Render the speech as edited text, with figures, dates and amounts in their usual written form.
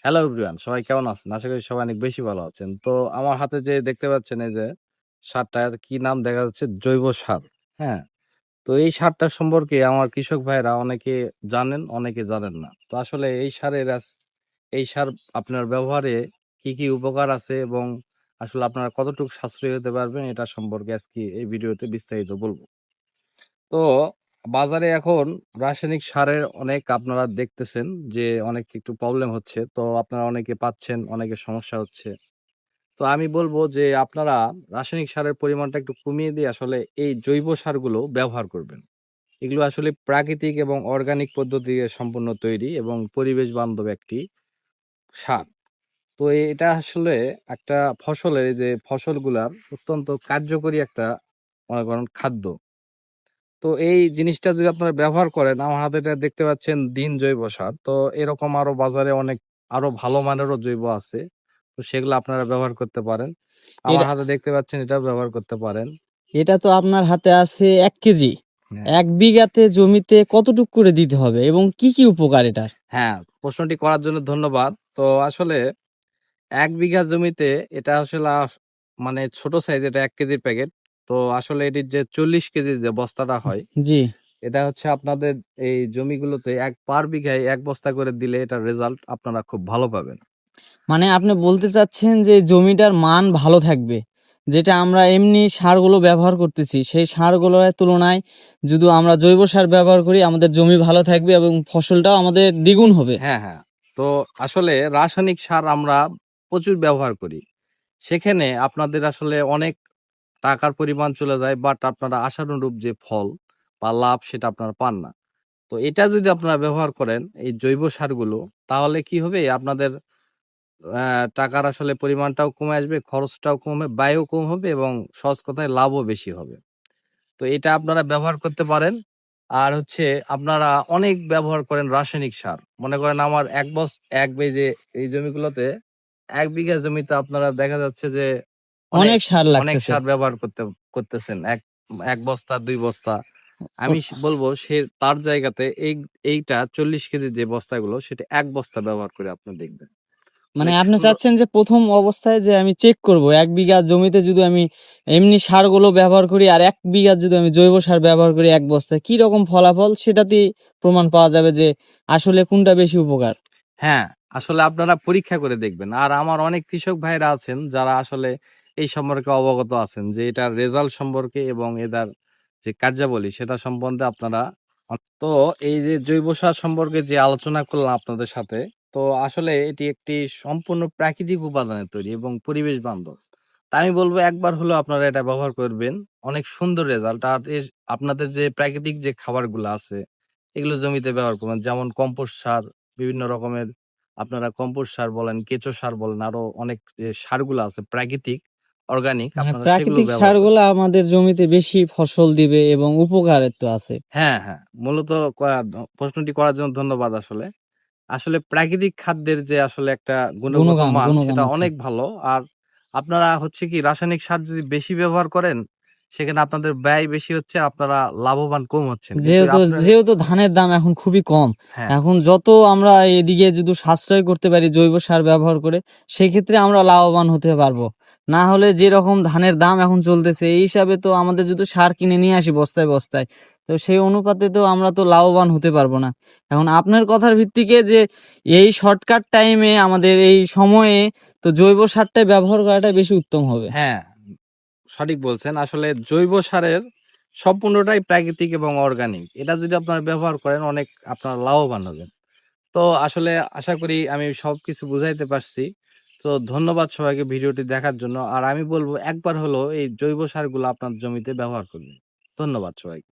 Hello everyone, সবাই কেমন আছেন? আশা করি সবাই অনেক বেশি ভালো আছেন। তো আমার হাতে যে দেখতে পাচ্ছেন এই যে সারটা, এর কি নাম দেখা যাচ্ছে? জৈব সার। হ্যাঁ? তো এই সারটা সম্পর্কে আমার কৃষক ভাইরা অনেকে জানেন, অনেকে জানেন না। তো আসলে এই সার আপনার ব্যবহারে কি উপকার আছে এবং আসলে আপনারা কতটুকু সাশ্রয়ী হতে পারবেন এটা সম্পর্কে আজকে এই ভিডিওতে বিস্তারিত বলব। তো বাজারে এখন রাসায়নিক সারের অনেক আপনারা দেখতেছেন যে অনেক একটু প্রবলেম হচ্ছে। তো আপনারা অনেকে পাচ্ছেন, অনেকের সমস্যা হচ্ছে। তো আমি বলব যে আপনারা রাসায়নিক সারের পরিমাণটা একটু কমিয়ে দিয়ে আসলে এই জৈব সারগুলো ব্যবহার করবেন। এগুলো আসলে প্রাকৃতিক এবং অর্গানিক পদ্ধতি দিয়ে সম্পূর্ণ তৈরি এবং পরিবেশ বান্ধব একটি সার। তো এটা আসলে একটা ফসলের এই যে ফসলগুলার অত্যন্ত কার্যকরী একটা মনে করেন খাদ্য। তো এই জিনিসটা যদি আপনারা ব্যবহার করেন, আমার হাতে এটা দেখতে পাচ্ছেন দিন জৈব সার। তো এরকম আরো বাজারে অনেক আরো ভালো মানেরও জৈব আছে। তো সেগুলো আপনারা ব্যবহার করতে পারেন। আমার এটা হাতে দেখতে পাচ্ছেন এটাও ব্যবহার করতে পারেন। এটা তো আপনার হাতে আছে ১ কেজি। হ্যাঁ, ১ বিঘাতে জমিতে কতটুক করে দিতে হবে এবং কি উপকার এটার? হ্যাঁ, প্রশ্নটি করার জন্য ধন্যবাদ। তো আসলে ১ বিঘা জমিতে এটা আসলে মানে ছোট সাইজ, এটা ১ কেজির প্যাকেট। তো আসলে এটির যে ৪০ কেজির যে বস্তাটা হয়, জি। এটা হচ্ছে আপনাদের এই জমিগুলোতে পার বিঘায় ১ বস্তা করে দিলে এটার রেজাল্ট আপনারা খুব ভালো পাবেন। মানে আপনি বলতে চাচ্ছেন যে জমিটার মান ভালো থাকবে। যেটা আমরা এমনি সারগুলো ব্যবহার করতেছি, সেই সারগুলোর তুলনায় যদি আমরা জৈব সার ব্যবহার করি আমাদের জমি ভালো থাকবে এবং ফসলটাও আমাদের দ্বিগুণ হবে। হ্যাঁ, হ্যাঁ। তো আসলে রাসায়নিক সার আমরা প্রচুর ব্যবহার করি। সেখানে আপনাদের আসলে অনেক টাকার পরিমাণ চলে যায়, বাট আপনারা আশানুরূপ যে ফল বা লাভ সেটা আপনারা পান না। তো এটা যদি আপনারা ব্যবহার করেন এই জৈব সারগুলো, তাহলে কি হবে? আপনাদের টাকার আসলে পরিমাণটাও কমে আসবে, খরচটাও কমবে, ব্যয়ও কম হবে এবং সহজ কথায় লাভও বেশি হবে। তো এটা আপনারা ব্যবহার করতে পারেন। আর হচ্ছে আপনারা অনেক ব্যবহার করেন রাসায়নিক সার। মনে করেন আমার ১ বেজে এই জমিগুলোতে ১ বিঘা জমিতে আপনারা দেখা যাচ্ছে যে অনেক, অনেক সার অনেক লাগতেছে। সার ব্যবহার করতেছেন। ১ বস্তা ২ বস্তা। আমি বলব সে তার জায়গাতে এইটা ৪০ কেজির যে বস্তাগুলো সেটা ১ বস্তা ব্যবহার করে আপনি দেখবেন। মানে অনেক আপনি সুন্দর। চাচ্ছেন যে ১ম অবস্থায় যে আমি চেক করব ১ বিঘা জমিতে যদি আমি এমনি সারগুলো ব্যবহার করি আর ১ বিঘা যদি আমি জৈব সার ব্যবহার করি ১ বস্তায় কি রকম ফলাফল সেটাতেই প্রমাণ পাওয়া যাবে যে আসলে কোনটা বেশি উপকার। হ্যাঁ, আসলে আপনারা পরীক্ষা করে দেখবেন। আর আমার অনেক কৃষক ভাইরা আছেন যারা আসলে এই সম্পর্কে অবগত আছেন যে এটার রেজাল্ট সম্পর্কে এবং এটার যে কার্যাবলী সেটা সম্বন্ধে আপনারা তো এই যে জৈব সার সম্পর্কে যে আলোচনা করলাম আপনাদের সাথে, তো আসলে এটি একটি সম্পূর্ণ প্রাকৃতিক উপাদানের তৈরি এবং পরিবেশ বান্ধব। তা আমি বলব একবার হলেও আপনারা এটা ব্যবহার করবেন। অনেক সুন্দর রেজাল্ট। আর আপনাদের যে প্রাকৃতিক যে খাবারগুলো আছে এগুলো জমিতে ব্যবহার করবেন। যেমন কম্পোস্ট সার, বিভিন্ন রকমের আপনারা কম্পোস্ট সার বলেন, কেঁচো সার বলেন, আরো অনেক যে সারগুলো আছে প্রাকৃতিক, অর্গানিক, মানে আপনারা সেগুলো প্রাকৃতিক ব্যবহার করবেন। সারগুলা আমাদের জমিতে বেশি ফসল দিবে এবং উপকারিতা আছে। হ্যাঁ, হ্যাঁ। মূলত প্রশ্নটি করার জন্য ধন্যবাদ আসলে। আসলে প্রাকৃতিক খাদ্যের যে আসলে একটা গুণগত মান গুণগান সেটা আছে। অনেক ভালো। আর আপনারা হচ্ছে কি রাসায়নিক সার যদি বেশি ব্যবহার করেন, সেখানে আপনাদের ব্যয় বেশি হচ্ছে, আপনারা লাভবান কম হচ্ছেন। কিন্তু যেহেতু আপনার যেহেতু ধানের দাম এখন খুবই কম, হ্যাঁ, এখন যত আমরা এদিকে যদি সাশ্রয় করতে পারি জৈব সার ব্যবহার করে, সেক্ষেত্রে আমরা লাভবান হতে পারবো। না হলে যেরকম ধানের দাম এখন চলতেছে এই হিসাবে তো আমাদের যদি সার কিনে নিয়ে আসি বস্তায় বস্তায়, তো সেই অনুপাতে তো আমরা তো লাভবান হতে পারবো না। এখন আপনার কথার ভিত্তিকে যে এই শর্টকাট টাইমে আমাদের এই সময়ে তো জৈব সারটাই ব্যবহার করাটাই বেশি উত্তম হবে। হ্যাঁ। সঠিক বলছেন। আসলে জৈব সারের সম্পূর্ণটাই প্রাকৃতিক এবং অর্গানিক। এটা যদি আপনারা ব্যবহার করেন অনেক আপনারা লাভবান হবেন। তো আসলে আশা করি আমি সবকিছু বুঝাইতে পারছি। তো ধন্যবাদ সবাইকে ভিডিওটি দেখার জন্য। আর আমি বলব একবার হলেও এই জৈব সারগুলো আপনার জমিতে ব্যবহার করবেন। ধন্যবাদ সবাইকে।